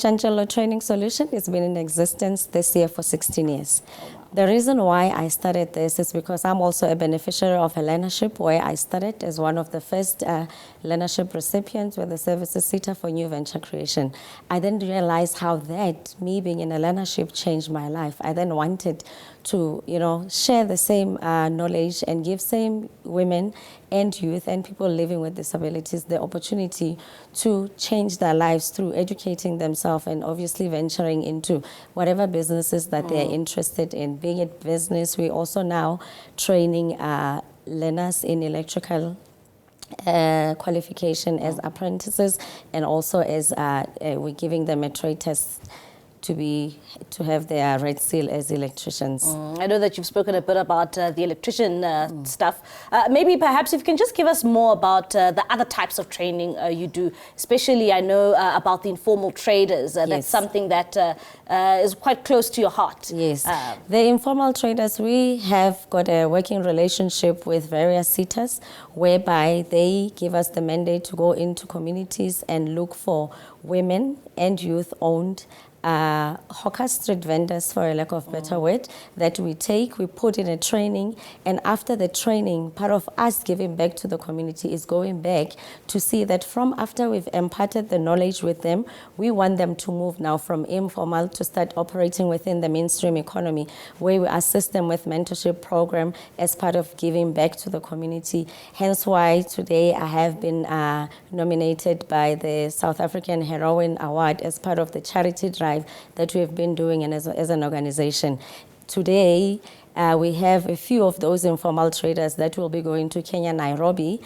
Tjantjello Training Solutions has been in existence this year for 16 years. The reason why I started this is because I'm also a beneficiary of a learnership where I started as one of the first learnership recipients with the services center for new venture creation. I then realized how that, me being in a learnership, changed my life. I then wanted to, share the same knowledge and give same women and youth and people living with disabilities the opportunity to change their lives through educating themselves and obviously venturing into whatever businesses that they're interested in. Being it business, we also now training learners in electrical qualification as apprentices, and also as we're giving them a trade test to have their red seal as electricians. I know that you've spoken a bit about the electrician stuff. Maybe perhaps if you can just give us more about the other types of training you do, especially I know about the informal traders. Yes. That's something that is quite close to your heart. Yes. The informal traders, we have got a working relationship with various sitters whereby they give us the mandate to go into communities and look for women and youth-owned hawker street vendors, for a lack of better word, that we put in a training, and after the training, part of us giving back to the community is going back to see that from after we've imparted the knowledge with them, we want them to move now from informal to start operating within the mainstream economy, where we assist them with mentorship program as part of giving back to the community. Hence why today I have been nominated by the South African Heroine Award as part of the charity drive that we have been doing and as an organization. Today, we have a few of those informal traders that will be going to Kenya, Nairobi,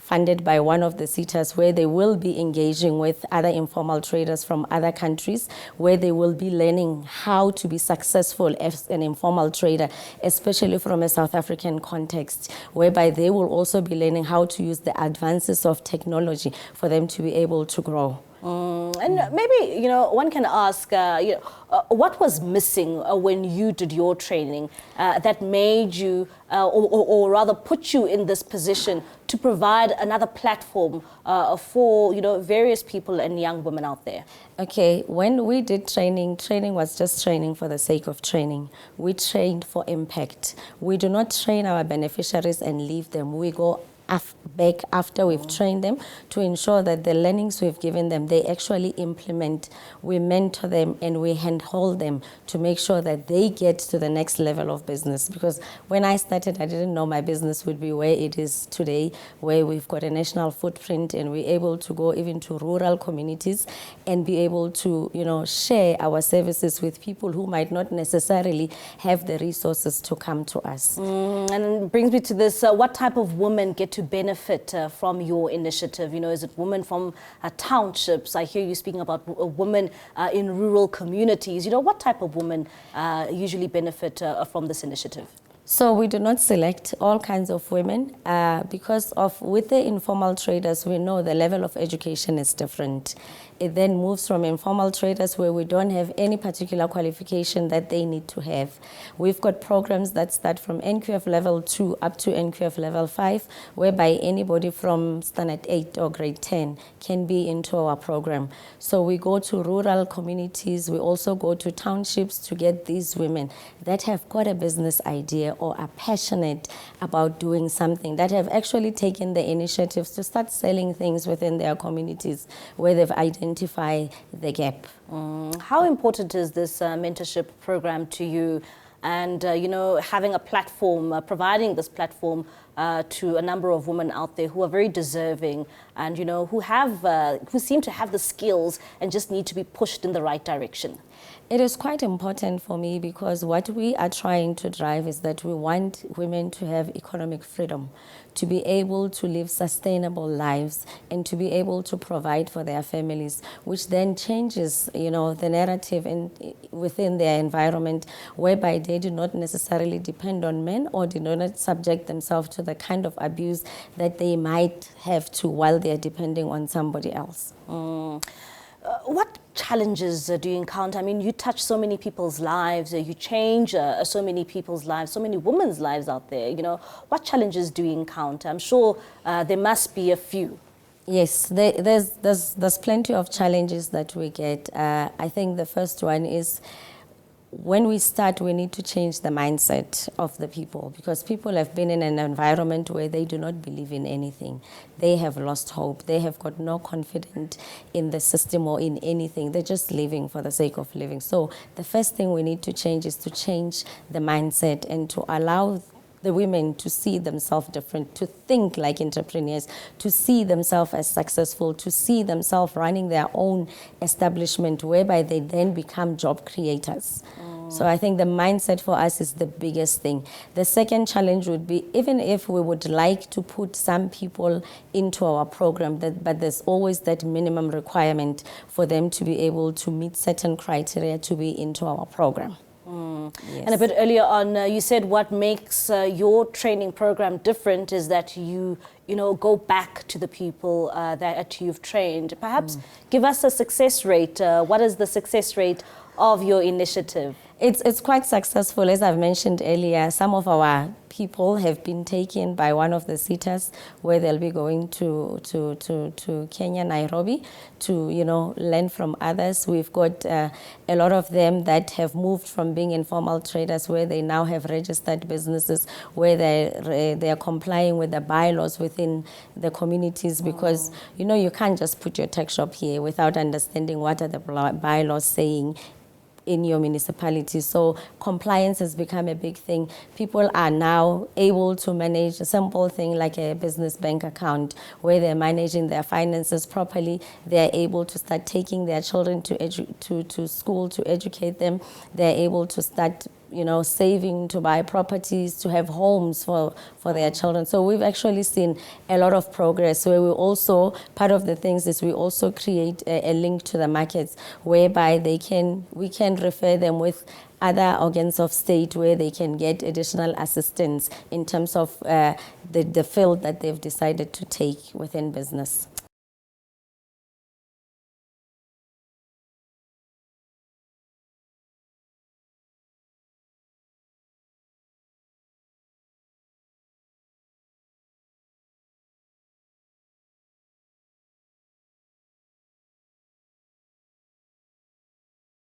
funded by one of the sitters, where they will be engaging with other informal traders from other countries, where they will be learning how to be successful as an informal trader, especially from a South African context, whereby they will also be learning how to use the advances of technology for them to be able to grow. And maybe, one can ask, what was missing when you did your training that made you, or rather put you in this position to provide another platform for, various people and young women out there? Okay, when we did training was just training for the sake of training. We trained for impact. We do not train our beneficiaries and leave them. We go back after we've trained them to ensure that the learnings we've given them, they actually implement. We mentor them and we handhold them to make sure that they get to the next level of business. Because when I started, I didn't know my business would be where it is today, where we've got a national footprint and we're able to go even to rural communities and be able to, share our services with people who might not necessarily have the resources to come to us. And it brings me to this, what type of women get to benefit from your initiative? Is it women from townships? I hear you speaking about women in rural communities. What type of women usually benefit from this initiative? So we do not select all kinds of women because with the informal traders, we know the level of education is different. It then moves from informal traders where we don't have any particular qualification that they need to have. We've got programs that start from NQF level 2 up to NQF level 5, whereby anybody from standard 8 or grade 10 can be into our program. So we go to rural communities. We also go to townships to get these women that have got a business idea or are passionate about doing something, that have actually taken the initiatives to start selling things within their communities where they've identified the gap. How important is this mentorship program to you? And, having a platform, providing this platform to a number of women out there who are very deserving and, who seem to have the skills and just need to be pushed in the right direction? It is quite important for me because what we are trying to drive is that we want women to have economic freedom, to be able to live sustainable lives and to be able to provide for their families, which then changes, the narrative within their environment, whereby they do not necessarily depend on men or do not subject themselves to the kind of abuse that they might have to while they're depending on somebody else. What challenges do you encounter? I mean, you touch so many people's lives, you change so many people's lives, so many women's lives out there. What challenges do you encounter? I'm sure there must be a few. Yes, there's plenty of challenges that we get. I think the first one is when we start, we need to change the mindset of the people, because people have been in an environment where they do not believe in anything. They have lost hope. They have got no confidence in the system or in anything. They're just living for the sake of living. So the first thing we need to change is to change the mindset and to allow the women to see themselves different, to think like entrepreneurs, to see themselves as successful, to see themselves running their own establishment, whereby they then become job creators. So I think the mindset for us is the biggest thing. The second challenge would be, even if we would like to put some people into our program, but there's always that minimum requirement for them to be able to meet certain criteria to be into our program. Yes. And a bit earlier on, you said what makes your training program different is that you go back to the people that you've trained. Perhaps give us a success rate. What is the success rate of your initiative? It's quite successful. As I've mentioned earlier, some of our people have been taken by one of the SETAs, where they'll be going to Kenya, Nairobi, to learn from others. We've got a lot of them that have moved from being informal traders, where they now have registered businesses, where they are complying with the bylaws within the communities, because you can't just put your tech shop here without understanding what are the bylaws saying in your municipality. So compliance has become a big thing. People are now able to manage a simple thing like a business bank account, where they're managing their finances properly. They're able to start taking their children to school to educate them. They're able to start saving to buy properties, to have homes for their children. So we've actually seen a lot of progress, where we also, part of the things is we also create a link to the markets, whereby we can refer them with other organs of state, where they can get additional assistance in terms of the field that they've decided to take within business.